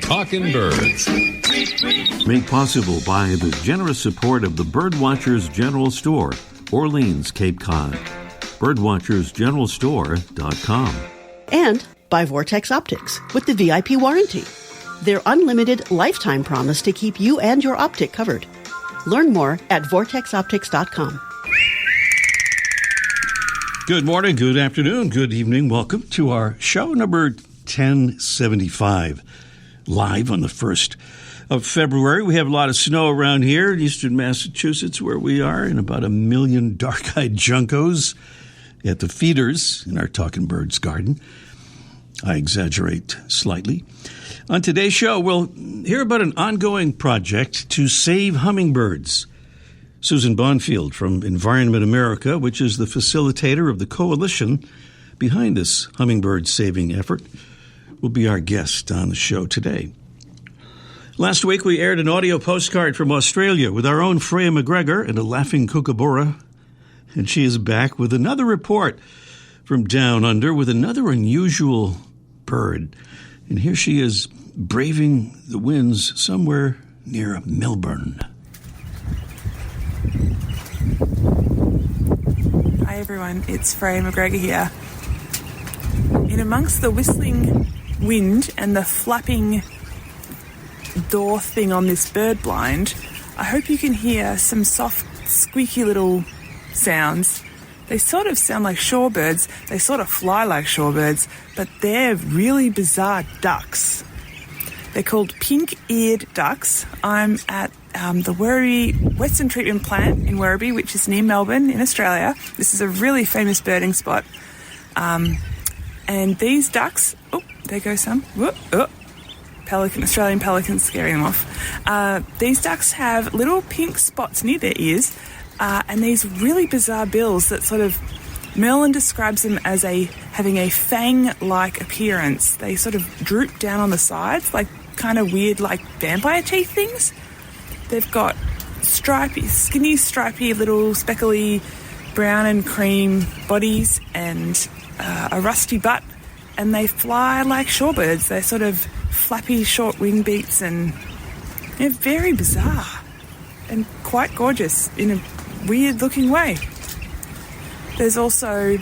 Talking Birds. Made possible by the generous support of the Birdwatchers General Store, Orleans, Cape Cod. Birdwatchersgeneralstore.com. And by Vortex Optics with the VIP warranty. Their unlimited lifetime promise to keep you and your optic covered. Learn more at vortexoptics.com. Good morning, good afternoon, good evening. Welcome to our show number 1075, live on the 1st of February. We have a lot of snow around here in eastern Massachusetts where we are, and about 1 million dark-eyed juncos at the feeders in our Talking Birds garden. I exaggerate slightly. On today's show, we'll hear about an ongoing project to save hummingbirds. Susan Bonfield from Environment America, which is the facilitator of the coalition behind this hummingbird saving effort, will be our guest on the show today. Last week, we aired an audio postcard from Australia with our own Freya McGregor and a laughing kookaburra, and she is back with another report from down under with another unusual bird. And here she is braving the winds somewhere near Melbourne. Hi everyone, it's Freya McGregor here. In amongst the whistling wind and the flapping door thing on this bird blind, I hope you can hear some soft, squeaky little sounds. They sort of sound like shorebirds, they sort of fly like shorebirds, but they're really bizarre ducks. They're called pink-eared ducks. I'm at the Werribee Western Treatment Plant in Werribee, which is near Melbourne in Australia. This is a really famous birding spot. And these ducks, oh, there go some. Whoop, oh, Australian pelicans scaring them off. These ducks have little pink spots near their ears and these really bizarre bills that sort of, Merlin describes them as having a fang-like appearance. They sort of droop down on the sides, like kind of weird, like vampire teeth things. They've got skinny, stripy, little speckly brown and cream bodies and a rusty butt, and they fly like shorebirds. They're sort of flappy, short wing beats, and they're very bizarre and quite gorgeous in a weird-looking way. There's also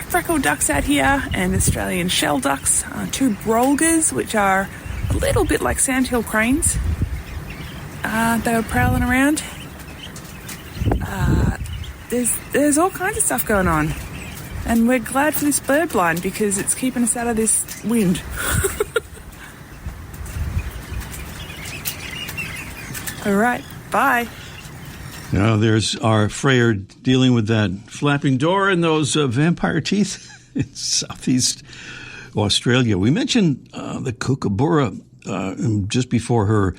freckled ducks out here and Australian shell ducks, 2 brolgas, which are a little bit like sandhill cranes. They were prowling around. There's all kinds of stuff going on. And we're glad for this bird blind because it's keeping us out of this wind. All right, bye. Now there's our Freya dealing with that flapping door and those vampire teeth in southeast Australia. We mentioned the kookaburra just before her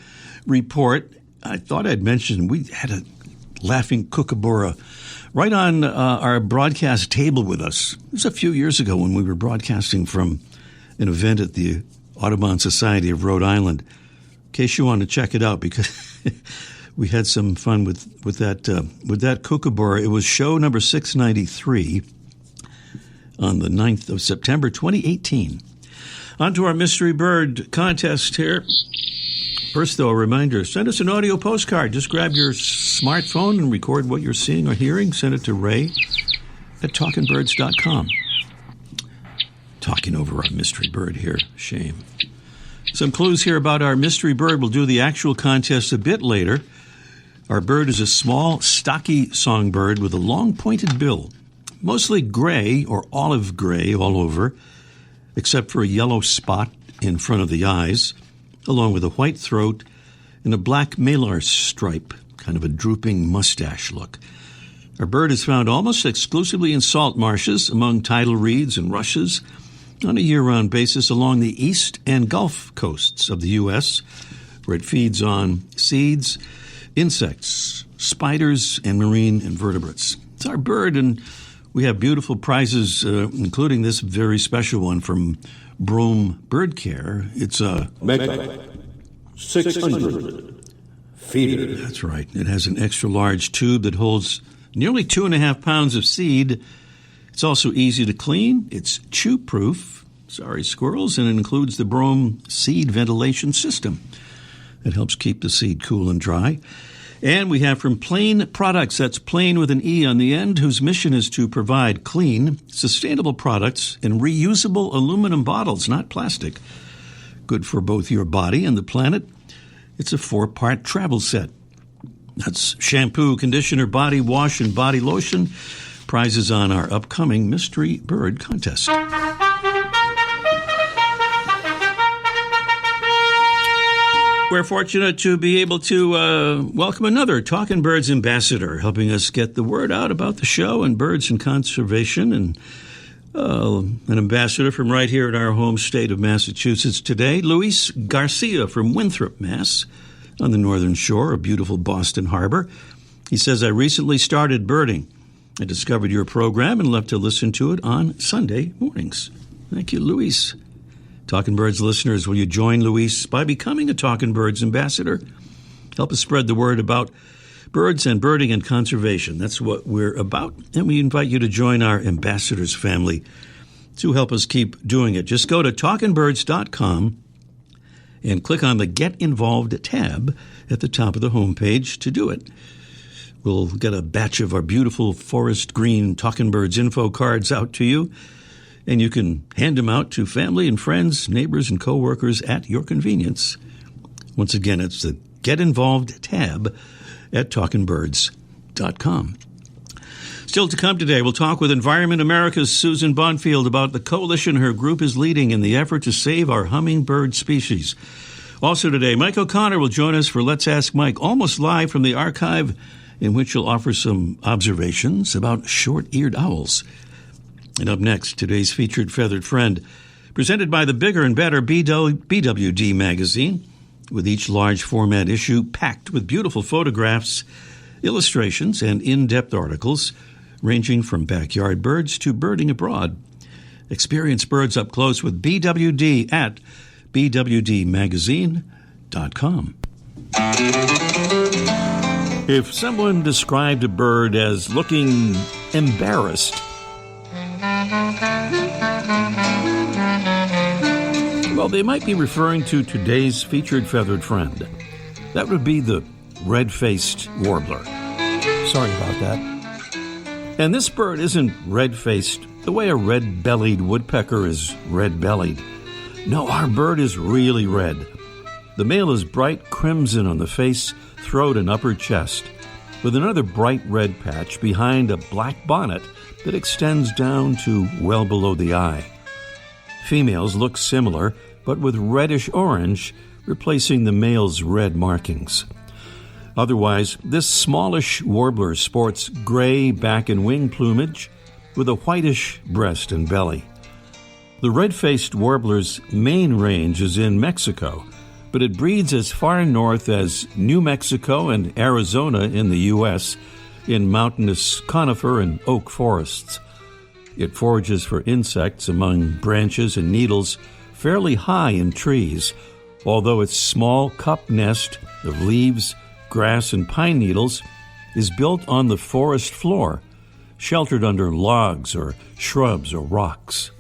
report. I thought I'd mention we had a laughing kookaburra right on our broadcast table with us. It was a few years ago when we were broadcasting from an event at the Audubon Society of Rhode Island. In case you want to check it out, because we had some fun with that kookaburra. It was show number 693 on the 9th of September, 2018. On to our mystery bird contest here. First, though, a reminder, send us an audio postcard. Just grab your smartphone and record what you're seeing or hearing. Send it to Ray at talkingbirds.com. Talking over our mystery bird here. Shame. Some clues here about our mystery bird. We'll do the actual contest a bit later. Our bird is a small, stocky songbird with a long, pointed bill, mostly gray or olive gray all over, except for a yellow spot in front of the eyes, along with a white throat and a black malar stripe, kind of a drooping mustache look. Our bird is found almost exclusively in salt marshes, among tidal reeds and rushes, on a year-round basis along the east and Gulf coasts of the U.S., where it feeds on seeds, insects, spiders, and marine invertebrates. It's our bird, and we have beautiful prizes, including this very special one from Brome Bird Care. It's a Mega 600 feeder. That's right. It has an extra-large tube that holds nearly 2.5 pounds of seed. It's also easy to clean. It's chew-proof, squirrels, and it includes the brome seed ventilation system. It helps keep the seed cool and dry. And we have from Plain Products, that's Plain with an E on the end, whose mission is to provide clean, sustainable products in reusable aluminum bottles, not plastic. Good for both your body and the planet. It's a 4-part travel set. That's shampoo, conditioner, body wash, and body lotion. Prizes on our upcoming Mystery Bird contest. We're fortunate to be able to welcome another Talkin' Birds ambassador, helping us get the word out about the show and birds and conservation, and an ambassador from right here in our home state of Massachusetts today, Luis Garcia from Winthrop, Mass., on the northern shore of beautiful Boston Harbor. He says, I recently started birding. I discovered your program and love to listen to it on Sunday mornings. Thank you, Luis. Talkin' Birds listeners, will you join Luis by becoming a Talkin' Birds ambassador? Help us spread the word about birds and birding and conservation. That's what we're about, and we invite you to join our ambassadors family to help us keep doing it. Just go to talkinbirds.com and click on the Get Involved tab at the top of the homepage to do it. We'll get a batch of our beautiful forest green Talkin' Birds info cards out to you, and you can hand them out to family and friends, neighbors, and coworkers at your convenience. Once again, it's the Get Involved tab at talkinbirds.com. Still to come today, we'll talk with Environment America's Susan Bonfield about the coalition her group is leading in the effort to save our hummingbird species. Also today, Mike O'Connor will join us for Let's Ask Mike, almost live from the archive, in which he'll offer some observations about short-eared owls. And up next, today's featured feathered friend, presented by the Bigger and Better BWD magazine, with each large format issue packed with beautiful photographs, illustrations, and in-depth articles ranging from backyard birds to birding abroad. Experience birds up close with BWD at bwdmagazine.com. If someone described a bird as looking embarrassed, well, they might be referring to today's featured feathered friend. That would be the red-faced warbler. Sorry about that. And this bird isn't red-faced the way a red-bellied woodpecker is red-bellied. No, our bird is really red. The male is bright crimson on the face, throat, and upper chest, with another bright red patch behind a black bonnet that extends down to well below the eye. Females look similar, but with reddish-orange, replacing the male's red markings. Otherwise, this smallish warbler sports gray back and wing plumage with a whitish breast and belly. The red-faced warbler's main range is in Mexico, but it breeds as far north as New Mexico and Arizona in the U.S., in mountainous conifer and oak forests. It forages for insects among branches and needles fairly high in trees, although its small cup nest of leaves, grass, and pine needles is built on the forest floor, sheltered under logs or shrubs or rocks.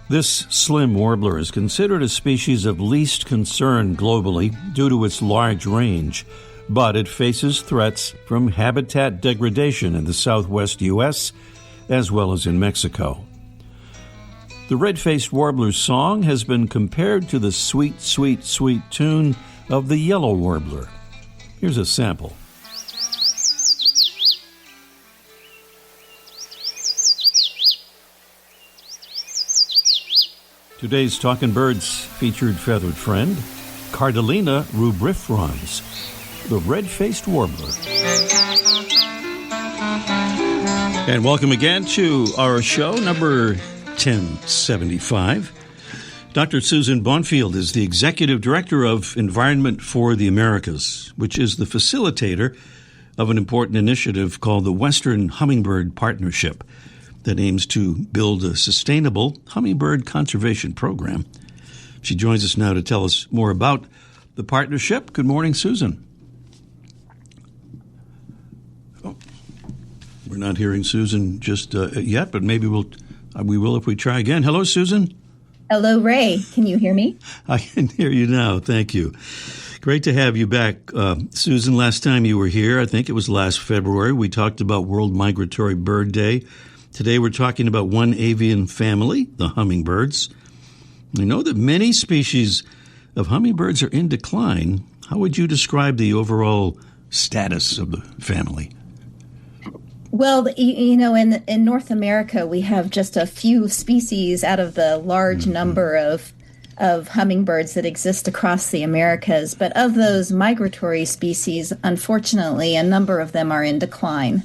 This slim warbler is considered a species of least concern globally due to its large range, but it faces threats from habitat degradation in the southwest U.S. as well as in Mexico. The red-faced warbler's song has been compared to the sweet, sweet, sweet tune of the yellow warbler. Here's a sample. Today's Talkin' Birds featured feathered friend, Cardellina rubrifrons, the red-faced warbler. And welcome again to our show, number 1075. Dr. Susan Bonfield is the Executive Director of Environment for the Americas, which is the facilitator of an important initiative called the Western Hummingbird Partnership that aims to build a sustainable hummingbird conservation program. She joins us now to tell us more about the partnership. Good morning, Susan. Oh, we're not hearing Susan just yet, but maybe we will if we try again. Hello, Susan. Hello, Ray. Can you hear me? I can hear you now. Thank you. Great to have you back. Susan, last time you were here, I think it was last February, we talked about World Migratory Bird Day. Today we're talking about one avian family, the hummingbirds. We know that many species of hummingbirds are in decline. How would you describe the overall status of the family? Well, in North America, we have just a few species out of the large number of hummingbirds that exist across the Americas. But of those migratory species, unfortunately, a number of them are in decline.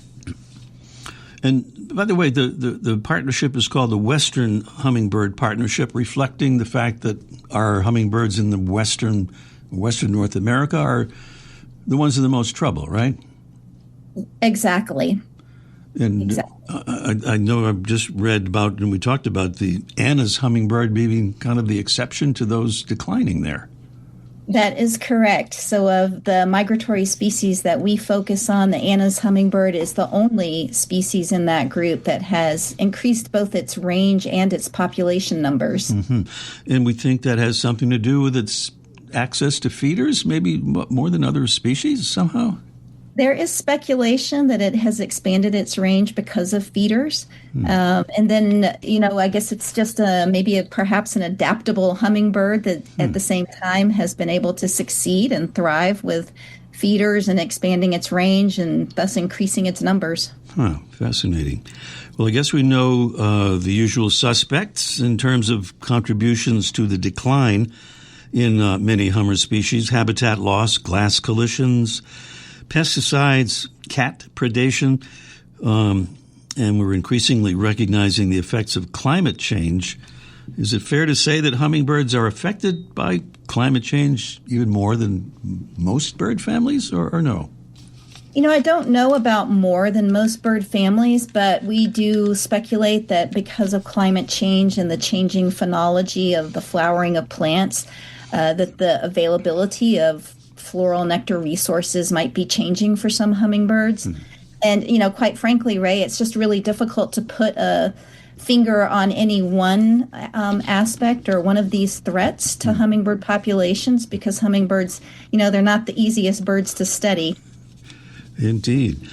And by the way, the partnership is called the Western Hummingbird Partnership, reflecting the fact that our hummingbirds in the Western North America are the ones in the most trouble, right? Exactly. And exactly. I know I've just read about, and we talked about the Anna's hummingbird being kind of the exception to those declining there. That is correct. So of the migratory species that we focus on, the Anna's hummingbird is the only species in that group that has increased both its range and its population numbers. Mm-hmm. And we think that has something to do with its access to feeders, maybe more than other species somehow? There is speculation that it has expanded its range because of feeders. And then, I guess it's just perhaps an adaptable hummingbird that at the same time has been able to succeed and thrive with feeders and expanding its range and thus increasing its numbers. Huh, fascinating. Well, I guess we know the usual suspects in terms of contributions to the decline in many hummer species: habitat loss, glass collisions, pesticides, cat predation, and we're increasingly recognizing the effects of climate change. Is it fair to say that hummingbirds are affected by climate change even more than most bird families, or no? I don't know about more than most bird families, but we do speculate that because of climate change and the changing phenology of the flowering of plants, that the availability of floral nectar resources might be changing for some hummingbirds. And, quite frankly, Ray, it's just really difficult to put a finger on any one aspect or one of these threats to hummingbird populations, because hummingbirds, they're not the easiest birds to study. Indeed.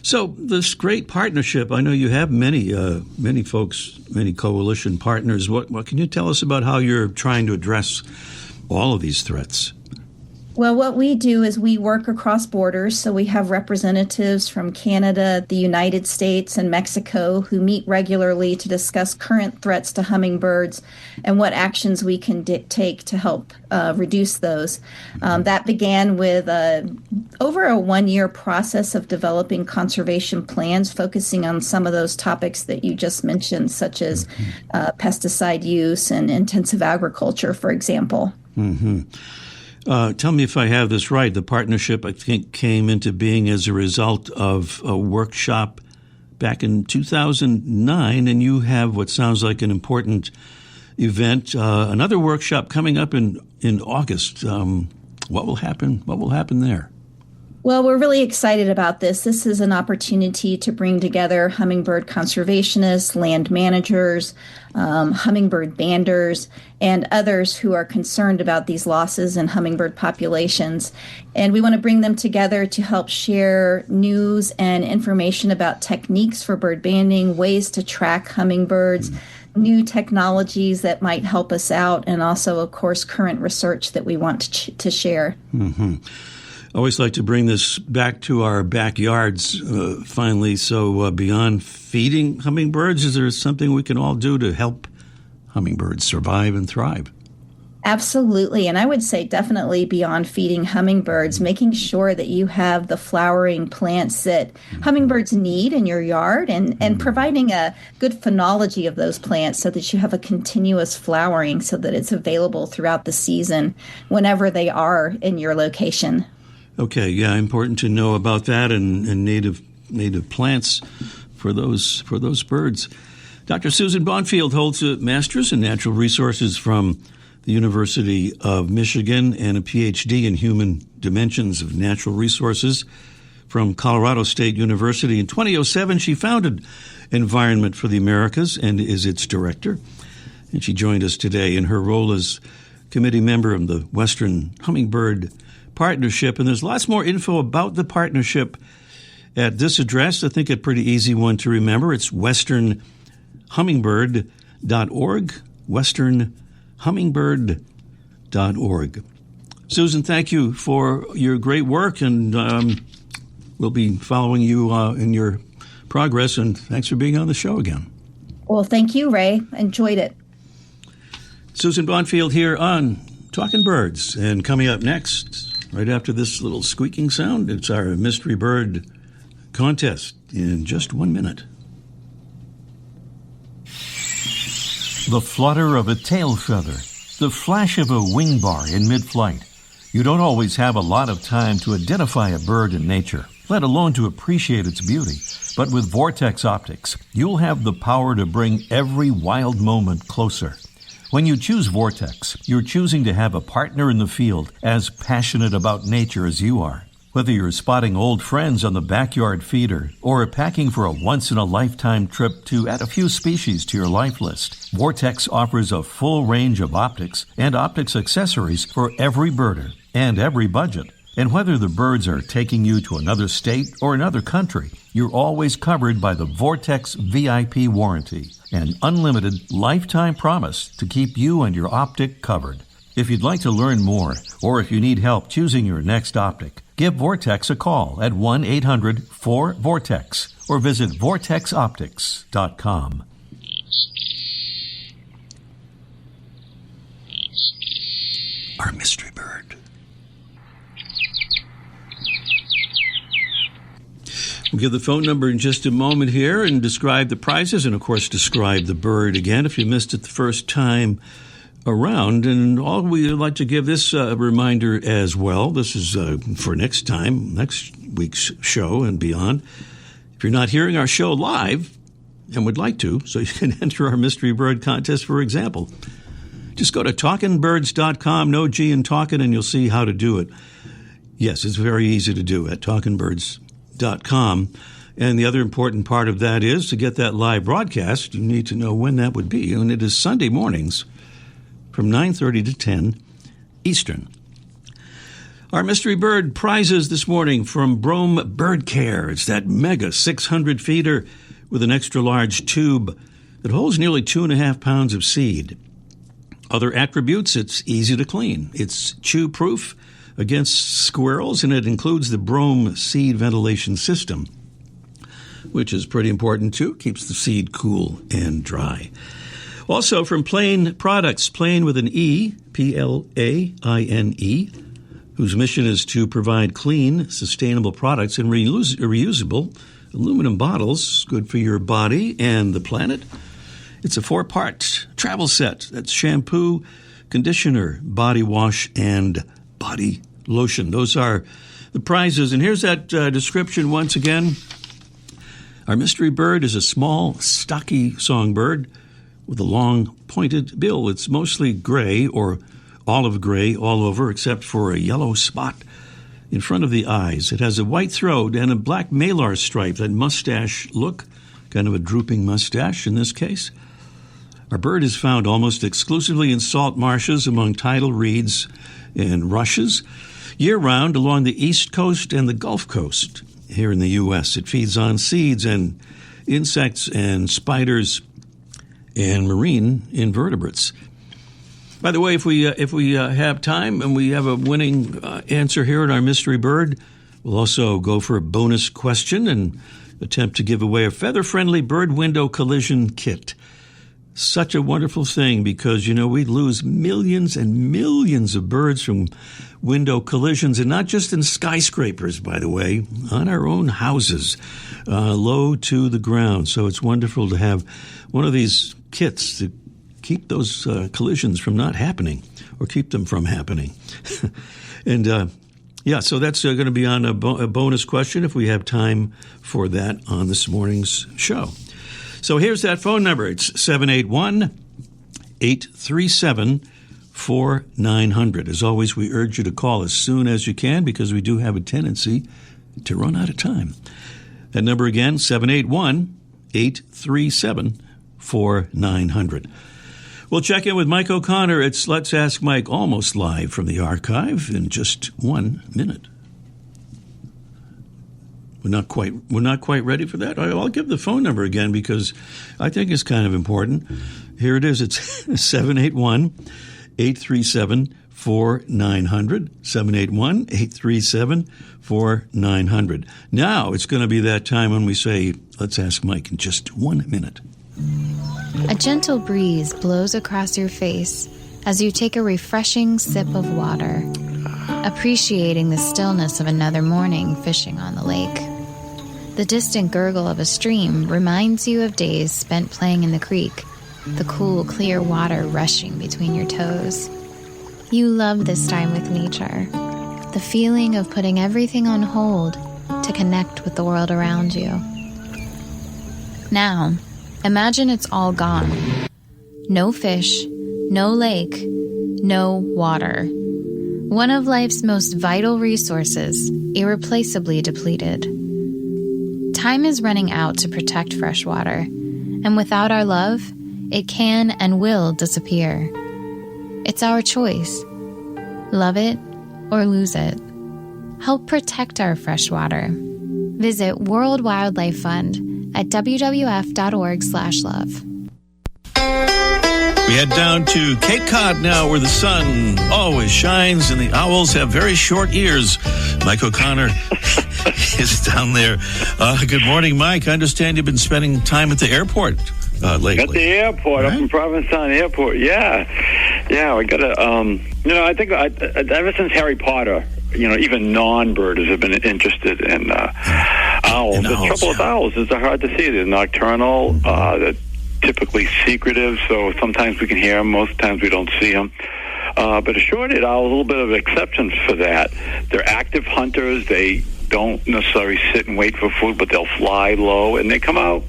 So this great partnership, I know you have many folks, many coalition partners. What can you tell us about how you're trying to address all of these threats? Well, what we do is we work across borders. So we have representatives from Canada, the United States, and Mexico who meet regularly to discuss current threats to hummingbirds and what actions we can take to help reduce those. That began with over a 1-year process of developing conservation plans focusing on some of those topics that you just mentioned, such as pesticide use and intensive agriculture, for example. Mm-hmm. Tell me if I have this right. The partnership, I think, came into being as a result of a workshop back in 2009, and you have what sounds like an important event, another workshop coming up in August. What will happen? What will happen there? Well, we're really excited about this. This is an opportunity to bring together hummingbird conservationists, land managers, hummingbird banders, and others who are concerned about these losses in hummingbird populations. And we want to bring them together to help share news and information about techniques for bird banding, ways to track hummingbirds, new technologies that might help us out, and also, of course, current research that we want to share. Mm-hmm. I always like to bring this back to our backyards, finally. So beyond feeding hummingbirds, is there something we can all do to help hummingbirds survive and thrive? Absolutely. And I would say definitely beyond feeding hummingbirds, making sure that you have the flowering plants that hummingbirds need in your yard and providing a good phenology of those plants so that you have a continuous flowering so that it's available throughout the season whenever they are in your location. Okay, yeah, important to know about that and native plants for those birds. Dr. Susan Bonfield holds a master's in natural resources from the University of Michigan and a PhD in human dimensions of natural resources from Colorado State University. In 2007, she founded Environment for the Americas and is its director. And she joined us today in her role as committee member of the Western Hummingbird Partnership. And there's lots more info about the partnership at this address. I think a pretty easy one to remember. It's westernhummingbird.org, westernhummingbird.org. Susan, thank you for your great work, and we'll be following you in your progress, and thanks for being on the show again. Well, thank you, Ray. Enjoyed it. Susan Bonfield here on Talking Birds, and coming up next, right after this little squeaking sound, it's our Mystery Bird contest in just 1 minute. The flutter of a tail feather, the flash of a wing bar in mid-flight. You don't always have a lot of time to identify a bird in nature, let alone to appreciate its beauty. But with Vortex Optics, you'll have the power to bring every wild moment closer. When you choose Vortex, you're choosing to have a partner in the field as passionate about nature as you are. Whether you're spotting old friends on the backyard feeder or packing for a once-in-a-lifetime trip to add a few species to your life list, Vortex offers a full range of optics and optics accessories for every birder and every budget. And whether the birds are taking you to another state or another country, you're always covered by the Vortex VIP warranty, an unlimited lifetime promise to keep you and your optic covered. If you'd like to learn more, or if you need help choosing your next optic, give Vortex a call at 1-800-4VORTEX or visit vortexoptics.com. Our mystery bird. We'll give the phone number in just a moment here and describe the prizes and, of course, describe the bird again if you missed it the first time around. And all we would like to give this reminder as well. This is for next time, next week's show and beyond. If you're not hearing our show live and would like to, so you can enter our Mystery Bird contest, for example, just go to talkingbirds.com, no G in talking, and you'll see how to do it. Yes, it's very easy to do at talkingbirds.com. And the other important part of that is to get that live broadcast, you need to know when that would be. And it is Sunday mornings from 9:30 to 10 Eastern. Our Mystery Bird prizes this morning from Brome Bird Care. It's that mega 600 feeder with an extra large tube that holds nearly 2.5 pounds of seed. Other attributes, it's easy to clean. It's chew-proof against squirrels, and it includes the Brome seed ventilation system, which is pretty important too. Keeps the seed cool and dry. Also from Plain Products, Plain with an E, Plaine, whose mission is to provide clean, sustainable products in reusable aluminum bottles, good for your body and the planet. It's a 4-part travel set. That's shampoo, conditioner, body wash, and body lotion. Those are the prizes. And here's that description once again. Our mystery bird is a small, stocky songbird with a long, pointed bill. It's mostly gray or olive gray all over, except for a yellow spot in front of the eyes. It has a white throat and a black malar stripe, that mustache look, kind of a drooping mustache in this case. Our bird is found almost exclusively in salt marshes among tidal reeds and rushes, year-round along the East Coast and the Gulf Coast here in the U.S. It feeds on seeds and insects and spiders and marine invertebrates. By the way, if we have time and we have a winning answer here at our Mystery Bird, we'll also go for a bonus question and attempt to give away a feather-friendly bird window collision kit. Such a wonderful thing because, we lose millions and millions of birds from window collisions, and not just in skyscrapers, by the way, on our own houses, low to the ground. So it's wonderful to have one of these kits to keep those collisions from not happening or keep them from happening. And, so that's going to be on a bonus question if we have time for that on this morning's show. So here's that phone number. It's 781-837-4900. As always, we urge you to call as soon as you can because we do have a tendency to run out of time. That number again, 781-837-4900. We'll check in with Mike O'Connor. It's Let's Ask Mike, almost live from the archive in just 1 minute. We're not quite ready for that. I'll give the phone number again because I think it's kind of important. Here it is. It's 781-837-4900. 781-837-4900. Now it's going to be that time when we say, Let's Ask Mike in just 1 minute. A gentle breeze blows across your face as you take a refreshing sip of water, appreciating the stillness of another morning fishing on the lake. The distant gurgle of a stream reminds you of days spent playing in the creek, the cool, clear water rushing between your toes. You love this time with nature, the feeling of putting everything on hold to connect with the world around you. Now, imagine it's all gone. No fish, no lake, no water. One of life's most vital resources, irreplaceably depleted. Time is running out to protect fresh water, and without our love, it can and will disappear. It's our choice. Love it or lose it. Help protect our fresh water. Visit World Wildlife Fund at wwf.org/love. We head down to Cape Cod now, where the sun always shines and the owls have very short ears. Mike O'Connor is down there. Good morning, Mike. I understand you've been spending time at the airport lately. At the airport, right? Up in Provincetown Airport. Yeah. We got to, I think ever since Harry Potter, even non-birders have been interested in owls. The trouble with owls is they're hard to see. They're nocturnal. They're typically secretive, so sometimes we can hear them. Most times we don't see them. But a short-eared owl is a little bit of an exception for that. They're active hunters. They don't necessarily sit and wait for food, but they'll fly low, and they come out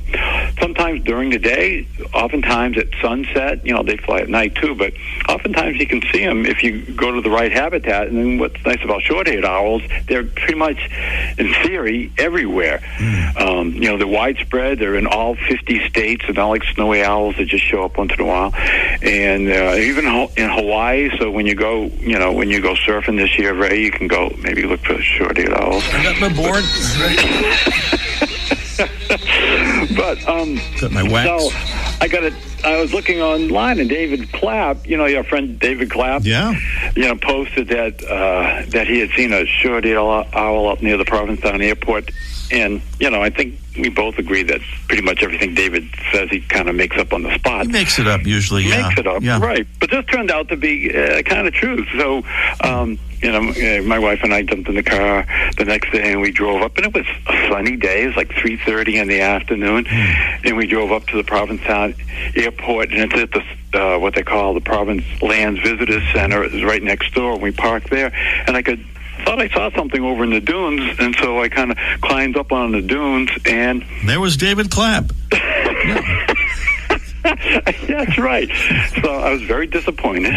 sometimes during the day, oftentimes at sunset. They fly at night too, but oftentimes you can see them if you go to the right habitat. And then what's nice about short-eared owls, they're pretty much, in theory, everywhere. They're widespread. They're in all 50 states, and not like snowy owls that just show up once in a while. And even in Hawaii, so when you go surfing this year, Ray, you can go maybe look for short-eared owls. Got my board. But got my wax. So I was looking online, and David Clapp, your friend David Clapp, posted that he had seen a short-eared owl up near the Provincetown Airport. And, I think we both agree that pretty much everything David says he kind of makes up on the spot. He makes it up usually, yeah. Makes it up, right. But this turned out to be kind of true. So, my wife and I jumped in the car the next day, and we drove up. And it was a sunny day. It was like 3:30 in the afternoon. And we drove up to the Provincetown Airport, and it's at the what they call the Province Lands Visitors Center. It was right next door, and we parked there. And I thought I saw something over in the dunes, and so I kind of climbed up on the dunes, and there was David Clapp. That's right. So I was very disappointed.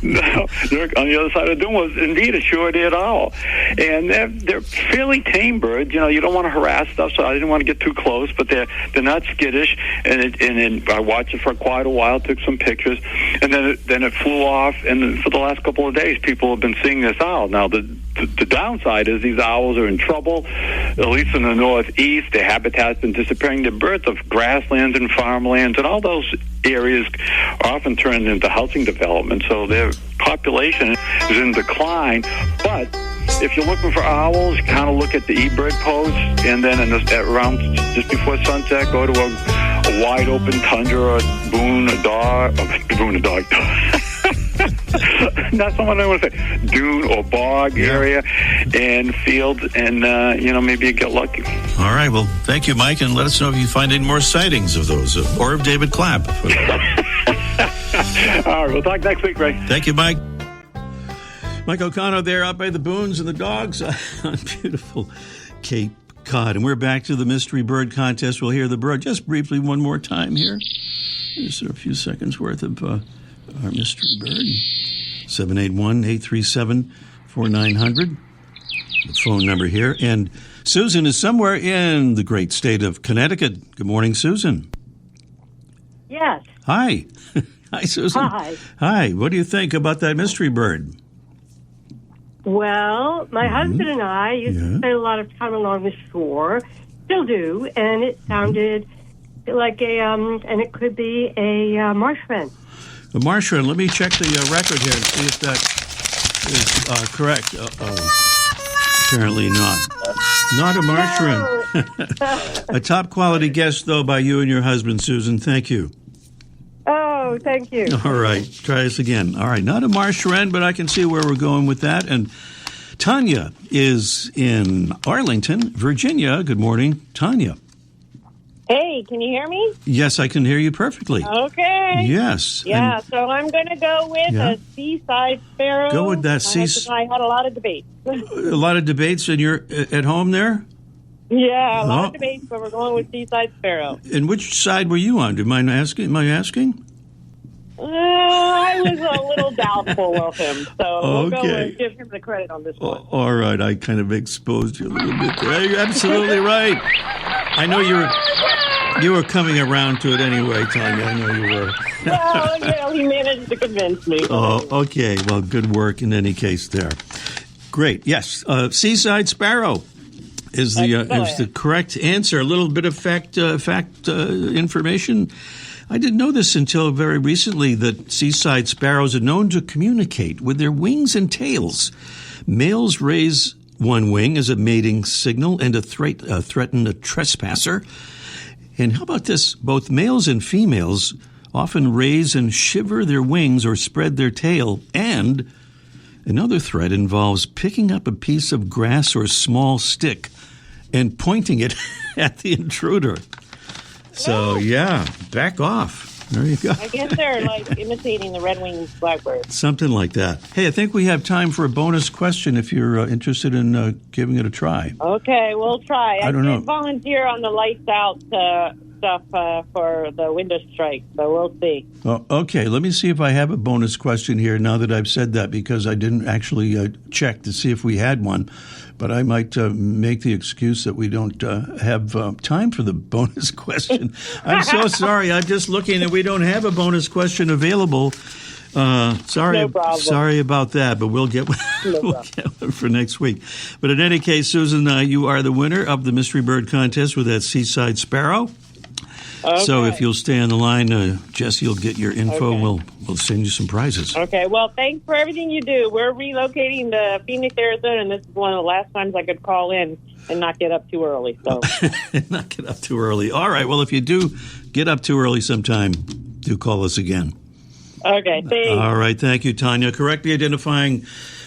Now, on the other side of the dune was indeed a short-eared owl, and they're fairly tame birds. You don't want to harass stuff, so I didn't want to get too close. But they're not skittish, and I watched it for quite a while, took some pictures, and then it flew off. And for the last couple of days, people have been seeing this owl. Now the downside is these owls are in trouble, at least in the northeast. Their habitat's been disappearing. They're birds of grasslands and farmlands, and all those areas are often turned into housing development, so their population is in decline. But if you're looking for owls, kind of look at the eBird post, and then around just before sunset, go to a wide open tundra, Boone, a dog. That's what I want to say. Dune or bog area and field, and maybe you get lucky. All right. Well, thank you, Mike, and let us know if you find any more sightings of those or of David Clapp. All right. We'll talk next week, Ray. Thank you, Mike. Mike O'Connor there out by the boons and the dogs on beautiful Cape Cod. And we're back to the Mystery Bird Contest. We'll hear the bird just briefly one more time here. Just a few seconds worth of our mystery bird. 781-837-4900. The phone number here. And Susan is somewhere in the great state of Connecticut. Good morning, Susan. Yes. Hi. Hi, Susan. Hi. Hi. What do you think about that mystery bird? Well, my husband and I used to spend a lot of time along the shore, still do, and it sounded like and it could be a marsh wren. A marsh wren. Let me check the record here and see if that is correct. Apparently not. Not a marsh wren. A top quality guess, though, by you and your husband, Susan. Thank you. Oh, thank you. All right. Try this again. All right. Not a marsh wren, but I can see where we're going with that. And Tanya is in Arlington, Virginia. Good morning, Tanya. Hey, can you hear me? Yes, I can hear you perfectly. Okay. Yes. Yeah, so I'm going to go with a seaside sparrow. Go with that I had a lot of debates. A lot of debates, and you're at home there? Yeah, a lot of debates, but we're going with seaside sparrow. And which side were you on? Do you mind asking? Am I asking? I was a little doubtful of him, so we'll go and give him the credit on this one. All right, I kind of exposed you a little bit there. You're absolutely right. I know you were coming around to it anyway, Tanya. I know you were. Well, he managed to convince me. Oh, okay. Well, good work in any case there. Great. Yes, seaside sparrow is the correct answer. A little bit of fact information. I didn't know this until very recently, that seaside sparrows are known to communicate with their wings and tails. Males raise one wing as a mating signal and to threaten a trespasser. And how about this? Both males and females often raise and shiver their wings or spread their tail. And another threat involves picking up a piece of grass or small stick and pointing it at the intruder. So, back off. There you go. I guess they're like imitating the red-winged blackbird. Something like that. Hey, I think we have time for a bonus question if you're interested in giving it a try. Okay, we'll try. I don't know. Volunteer on the lights out stuff for the window strike, so we'll see. Oh, okay, let me see if I have a bonus question here now that I've said that, because I didn't actually check to see if we had one. But I might make the excuse that we don't have time for the bonus question. I'm so sorry. I'm just looking and we don't have a bonus question available. Sorry about that, but we'll get one for next week. But in any case, Susan, you are the winner of the Mystery Bird Contest with that seaside sparrow. Okay. So if you'll stay on the line, Jesse, you'll get your info. Okay. We'll send you some prizes. Okay. Well, thanks for everything you do. We're relocating to Phoenix, Arizona, and this is one of the last times I could call in and not get up too early. So not get up too early. All right. Well, if you do get up too early sometime, do call us again. Okay. Thanks. All right. Thank you, Tanya. Correctly identifying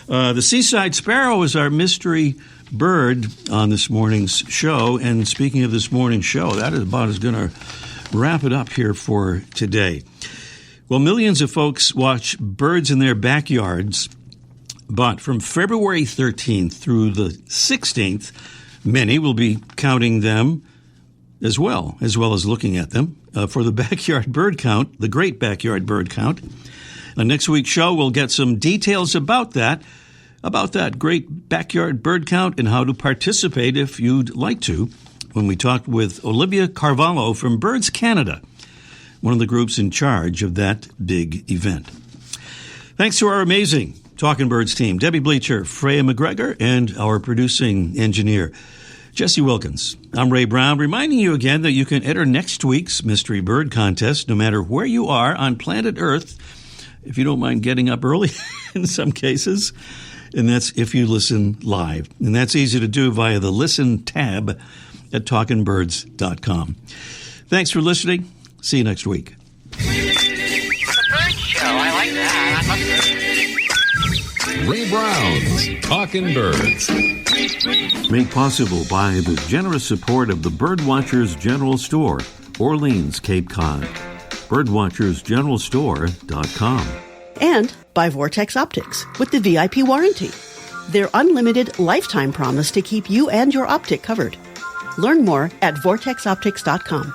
the seaside sparrow is our mystery bird on this morning's show. And speaking of this morning's show, that is about as going to wrap it up here for today. Well, millions of folks watch birds in their backyards, but from February 13th through the 16th, many will be counting them as well as looking at them for the backyard bird count, the Great Backyard Bird Count. On next week's show, we'll get some details about that Great Backyard Bird Count and how to participate if you'd like to, when we talked with Olivia Carvalho from Birds Canada, one of the groups in charge of that big event. Thanks to our amazing Talking Birds team, Debbie Bleacher, Freya McGregor, and our producing engineer, Jesse Wilkins. I'm Ray Brown, reminding you again that you can enter next week's Mystery Bird Contest no matter where you are on planet Earth, if you don't mind getting up early in some cases. And that's if you listen live. And that's easy to do via the Listen tab at talkingbirds.com. Thanks for listening. See you next week. The bird show. I like that. Ray Brown's Talking Birds. Made possible by the generous support of the Birdwatchers General Store, Orleans, Cape Cod. Birdwatchersgeneralstore.com. And by Vortex Optics with the VIP warranty. Their unlimited lifetime promise to keep you and your optic covered. Learn more at vortexoptics.com.